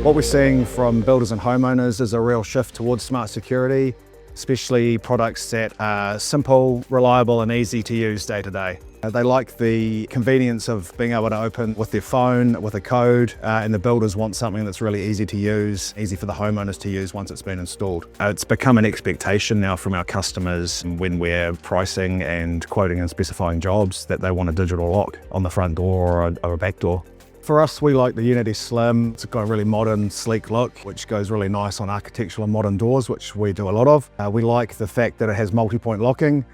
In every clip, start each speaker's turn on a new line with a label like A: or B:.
A: What we're seeing from builders and homeowners is a real shift towards smart security, especially products that are simple, reliable and easy to use day to day. They like the convenience of being able to open with their phone, with a code, and the builders want something that's really easy to use, easy for the homeowners to use once it's been installed. It's become an expectation now from our customers when we're pricing and quoting and specifying jobs that they want a digital lock on the front door or a back door. For us, we like the Unity Slim. It's got a really modern, sleek look, which goes really nice on architectural and modern doors, which we do a lot of. We like the fact that it has multi-point locking,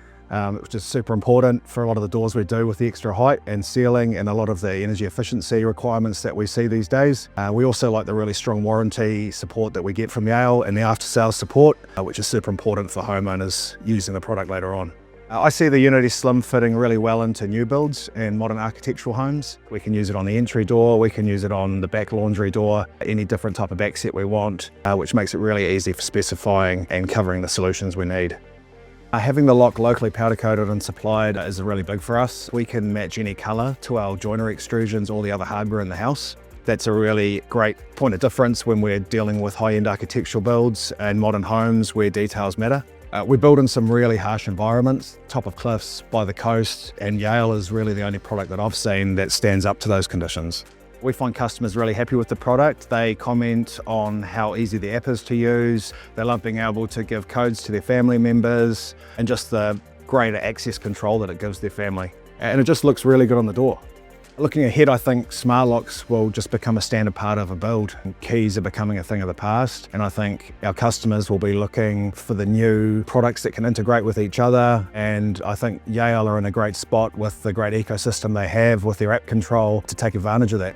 A: which is super important for a lot of the doors we do with the extra height and ceiling and a lot of the energy efficiency requirements that we see these days. We also like the really strong warranty support that we get from Yale and the after-sales support, which is super important for homeowners using the product later on. I see the Unity Slim fitting really well into new builds and modern architectural homes. We can use it on the entry door, we can use it on the back laundry door, any different type of back set we want, which makes it really easy for specifying and covering the solutions we need. Having the lock locally powder coated and supplied is really big for us. We can match any colour to our joinery extrusions or the other hardware in the house. That's a really great point of difference when we're dealing with high-end architectural builds and modern homes where details matter. We build in some really harsh environments, top of cliffs, by the coast, and Yale is really the only product that I've seen that stands up to those conditions. We find customers really happy with the product. They comment on how easy the app is to use. They love being able to give codes to their family members and just the greater access control that it gives their family. And it just looks really good on the door. Looking ahead, I think smart locks will just become a standard part of a build. Keys are becoming a thing of the past, and I think our customers will be looking for the new products that can integrate with each other, and I think Yale are in a great spot with the great ecosystem they have with their app control to take advantage of that.